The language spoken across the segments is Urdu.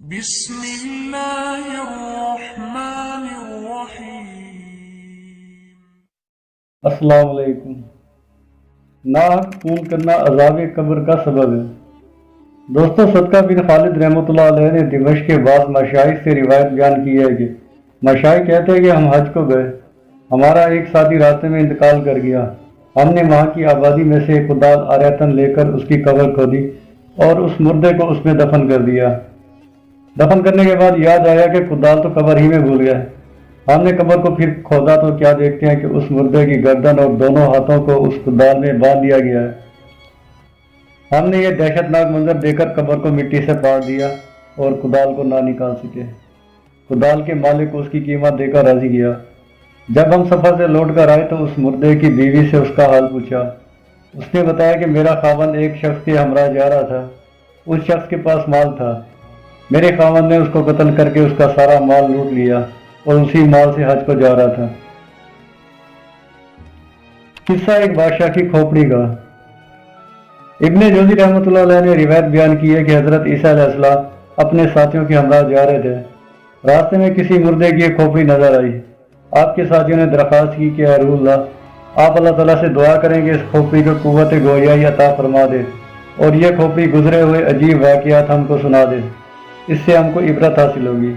بسم اللہ الرحمن الرحیم۔ السلام علیکم۔ ناحق خون کرنا عذاب قبر کا سبب ہے۔ دوستو، صدقہ بن خالد رحمۃ اللہ علیہ نے دمشق کے بعض مشائخ سے روایت بیان کی ہے کہ مشائخ کہتے ہیں کہ ہم حج کو گئے، ہمارا ایک ساتھی راستے میں انتقال کر گیا، ہم نے وہاں کی آبادی میں سے ایک کدال آریتن لے کر اس کی قبر کھودی اور اس مردے کو اس میں دفن کر دیا۔ دفن کرنے کے بعد یاد آیا کہ کدال تو قبر ہی میں بھول گئے۔ ہم نے قبر کو پھر کھودا تو کیا دیکھتے ہیں کہ اس مردے کی گردن اور دونوں ہاتھوں کو اس کدال میں باندھ دیا گیا ہے۔ ہم نے یہ دہشت ناک منظر دیکھ کر قبر کو مٹی سے پاڑ دیا اور کدال کو نہ نکال سکے۔ کدال کے مالک کو اس کی قیمت دے کر راضی کیا۔ جب ہم سفر سے لوٹ کر آئے تو اس مردے کی بیوی سے اس کا حال پوچھا۔ اس نے بتایا کہ میرا خاوند ایک شخص کے ہمراہ جا رہا تھا، اس شخص کے پاس مال تھا، میرے خاوند نے اس کو قتل کر کے اس کا سارا مال لوٹ لیا اور اسی مال سے حج کو جا رہا تھا۔ قصہ ایک بادشاہ کی کھوپڑی کا۔ ابن جوزی رحمۃ اللہ علیہ نے روایت بیان کی ہے کہ حضرت عیسیٰ علیہ السلام اپنے ساتھیوں کے ہمراہ جا رہے تھے، راستے میں کسی مردے کی ایک کھوپڑی نظر آئی۔ آپ کے ساتھیوں نے درخواست کی کہ اے روح اللہ، آپ اللہ تعالیٰ سے دعا کریں کہ اس کھوپڑی کو قوت گویائی عطا فرما دے اور یہ کھوپڑی گزرے ہوئے عجیب واقعات ہم کو سنا دے، اس سے ہم کو عبرت حاصل ہوگی۔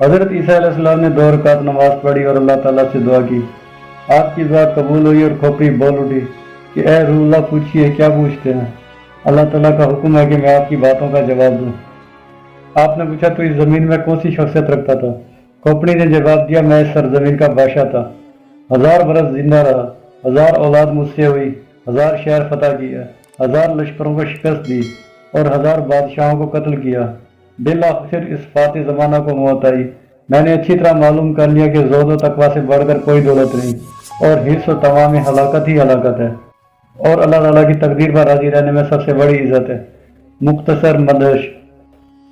حضرت عیسیٰ علیہ السلام نے 2 رکعت نماز پڑھی اور اللہ تعالیٰ سے دعا کی۔ آپ کی دعا قبول ہوئی اور کھوپڑی بول اٹھی کہ اے روح اللہ، پوچھئے، کیا پوچھتے ہیں؟ اللہ تعالیٰ کا حکم ہے کہ میں آپ کی باتوں کا جواب دوں۔ آپ نے پوچھا تو اس زمین میں کون سی شخصیت رکھتا تھا؟ کھوپڑی نے جواب دیا، میں اس سرزمین کا بادشاہ تھا، 1000 برس زندہ رہا، 1000 اولاد مجھ سے ہوئی، 1000 شہر فتح کیا، 1000 لشکروں کو شکست دی اور 1000 بادشاہوں کو قتل کیا۔ بالآخر اس فاتح زمانہ کو موت آئی۔ میں نے اچھی طرح معلوم کر لیا کہ زہد و تقویٰ سے بڑھ کر کوئی دولت نہیں اور حرص و تمام ہلاکت ہی ہلاکت ہے، اور اللہ تعالیٰ کی تقدیر پر راضی رہنے میں سب سے بڑی عزت ہے۔ مختصر مدح۔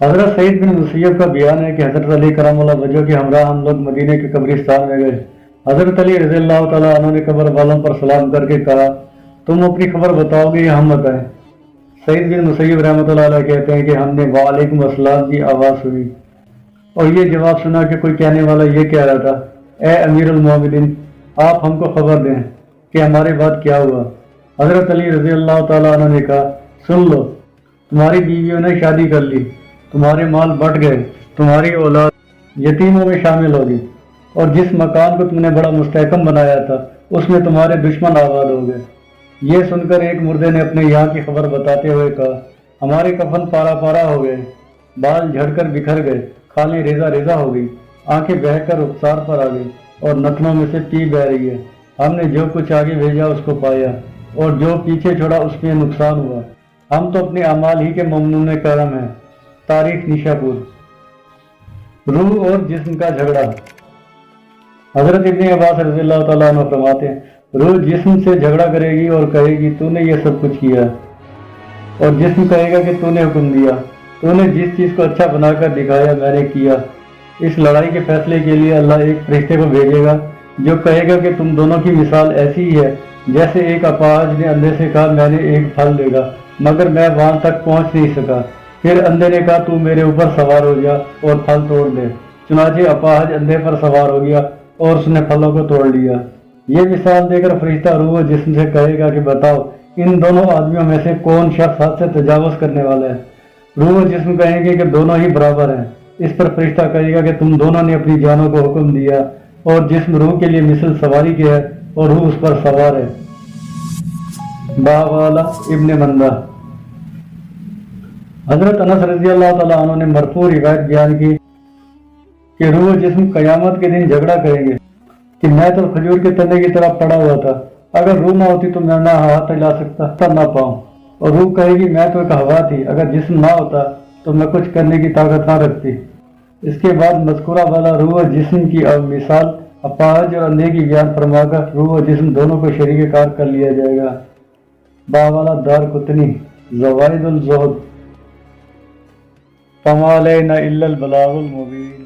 حضرت سعید بن مسیب کا بیان ہے کہ حضرت علی کرم اللہ وجہ کے ہمراہ ہم لوگ مدینے کے قبرستان میں گئے۔ حضرت علی رضی اللہ تعالیٰ عنہ نے قبر والوں پر سلام کر کے کہا، تم اپنی خبر بتاؤ گے یا ہم بتائیں؟ سعید بن مسیب رحمۃ اللہ علیہ کہتے ہیں کہ ہم نے وعلیکم السلام کی آواز سنی اور یہ جواب سنا کہ کوئی کہنے والا یہ کہہ رہا تھا، اے امیر المومنین، آپ ہم کو خبر دیں کہ ہمارے بعد کیا ہوا۔ حضرت علی رضی اللہ تعالیٰ عنہ نے کہا، سن لو، تمہاری بیویوں نے شادی کر لی، تمہارے مال بٹ گئے، تمہاری اولاد یتیموں میں شامل ہوگی، اور جس مکان کو تم نے بڑا مستحکم بنایا تھا اس میں تمہارے دشمن آباد ہو گئے۔ یہ سن کر ایک مردے نے اپنے یہاں کی خبر بتاتے ہوئے کہا، ہمارے کفن پارا پارا ہو گئے، بال جھڑ کر بکھر گئے، کھالیں ریزہ ریزہ ہو گئی، آنکھیں بہہ کر رخسار پر آ گئی اور نتنوں میں سے پی بہ رہی ہے۔ ہم نے جو کچھ آگے بھیجا اس کو پایا اور جو پیچھے چھوڑا اس میں نقصان ہوا۔ ہم تو اپنے اعمال ہی کے ممنون کرم ہیں۔ تاریخ نیشا پور۔ روح اور جسم کا جھگڑا۔ حضرت ابن عباس رضی اللہ تعالیٰ عنہ فرماتے ہیں، روح جسم سے جھگڑا کرے گی اور کہے گی تو نے یہ سب کچھ کیا، اور جسم کہے گا کہ تو نے حکم دیا، تو نے جس چیز کو اچھا بنا کر دکھایا میں نے کیا۔ اس لڑائی کے فیصلے کے لیے اللہ ایک فرشتے کو بھیجے گا جو کہے گا کہ تم دونوں کی مثال ایسی ہی ہے جیسے ایک اپاہج نے اندھے سے کہا میں نے ایک پھل دے گا مگر میں وہاں تک پہنچ نہیں سکا، پھر اندھے نے کہا تو میرے اوپر سوار ہو جا اور پھل توڑ دے، چنانچہ اپاہج اندھے پر سوار ہو گیا اور اس نے پھلوں کو توڑ لیا۔ یہ مثال دے کر فرشتہ روح جسم سے کہے گا کہ بتاؤ ان دونوں آدمیوں میں سے کون شخص حد سے تجاوز کرنے والا ہے؟ روح جسم کہیں گے کہ دونوں ہی برابر ہیں۔ اس پر فرشتہ کہے گا کہ تم دونوں نے اپنی جانوں کو حکم دیا اور جسم روح کے لیے مثل سواری کی ہے اور روح اس پر سوار ہے۔ باوالا ابن مندہ۔ حضرت انس رضی اللہ تعالیٰ عنہ نے مرفوع روایت بیان کی کہ روح جسم قیامت کے دن جھگڑا کریں گے کہ میں تو کھجور کے تنے کی طرح پڑا ہوا تھا، اگر روح نہ ہوتی تو میں نہ ہاتھ ہلا سکتا نہ پاؤں، اور روح کہے گی میں تو ایک ہوا تھی، اگر جسم نہ ہوتا تو میں کچھ کرنے کی طاقت نہ رکھتی۔ اس کے بعد مذکورہ والا روح و جسم کی مثال اپاہج اور اندھے کی بیان فرما کر روح و جسم دونوں کو شریک کار کر لیا جائے گا۔ باوالا دار قطنی۔ زوائد الزہد۔ فما علینا الا البلاغ المبین۔